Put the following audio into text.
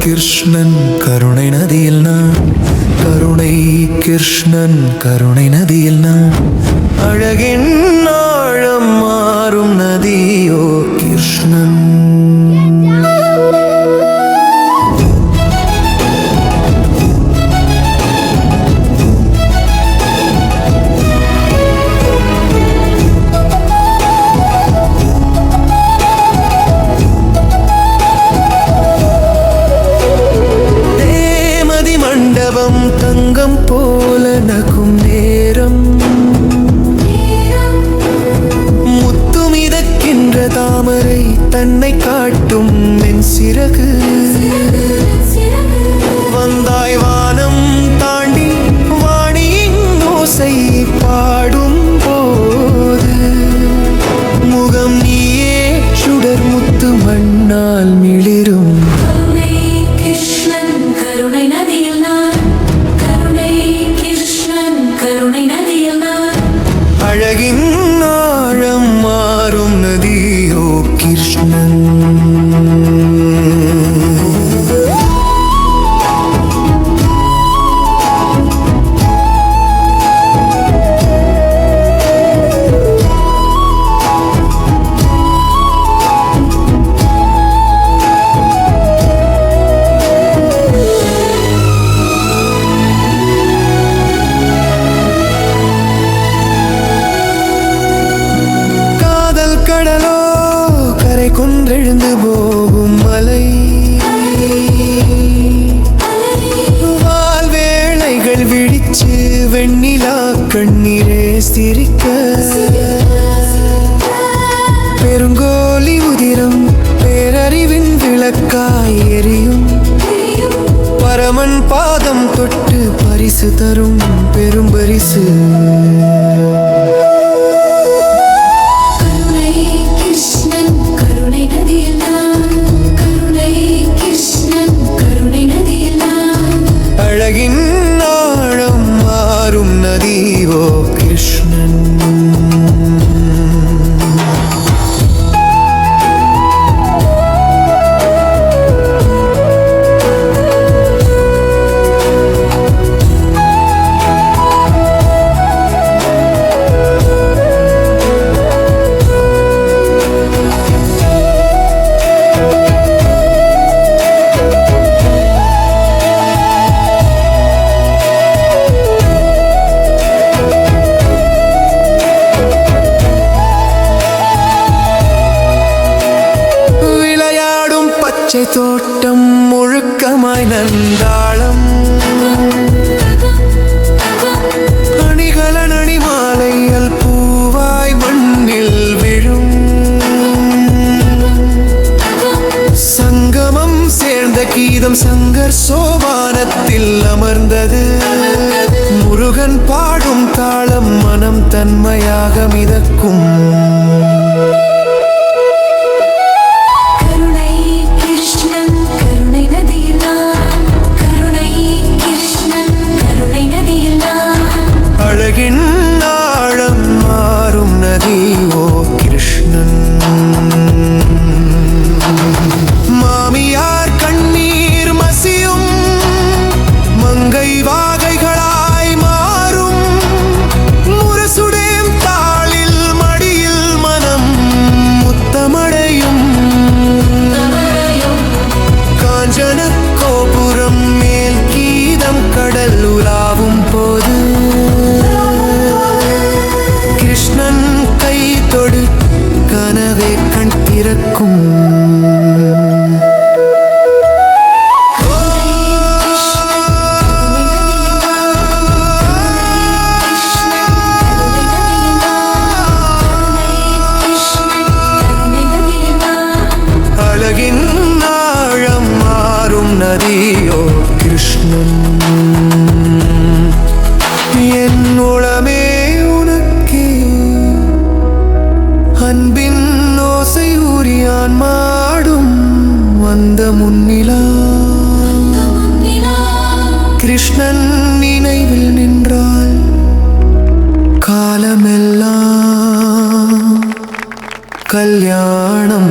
கிருஷ்ணன் கருணை நதியில் நான், கருணை கிருஷ்ணன் கருணை நதியில் நான், அழகின் ஆழம் மாறும் நதியோ கிருஷ்ணன். தங்கம் போல நகும் நேரம், முத்து மிதக்கின்ற தாமரை தன்னை காட்டும் என் சிறகு. வந்தாய் வானம் தாண்டி வாணியின் ஓசை பாடும் போது, முகம் நீயே சுடர் முத்து மண்ணால் மிளிரும். அழகின் ஆழம் மாறும் நதியோ கிருஷ்ணன். கடலோ கரை கொன்றெழுந்து போகும் மலை, வாழ்வேளைகள் விழிச்சு வெண்ணிலா கண்ணீரே சிரிக்க, பெருங்கோலி உதிரம் பேரறிவின் விளக்காய் எரியும், பரமன் பாதம் தொட்டு பரிசு தரும் பெரும் பரிசு. அழகின் ஆழம் மாறும் நதியோ கிருஷ்ணன். தோட்டம் முழுக்கமாய் நந்தாளம், அணிகலன் அணிமாலைகள் பூவாய் மண்ணில் விழும், சங்கமம் சேர்ந்த கீதம் சங்கர் சோபானத்தில் அமர்ந்தது, முருகன் பாடும் தாளம் மனம் தன்மையாக மிதக்கும். அழகின் ஆழம் மாறும் நதியோ கிருஷ்ணன். மாமியார் கண்ணீர் மசியும் மங்கை வாகைகளாய் மாறும், முரசுடேம் தாளில் மடியில் மனம் முத்தமடையும், காஞ்சன கோபுரம் மேல் கீதம் கடல் உலாவும் போது, கிருஷ்ணன் கை தொடு கனவே கண் திறக்கும். அழகின் ஆழம் மாறும் நதியோ கிருஷ்ணன். கல்யாணம்.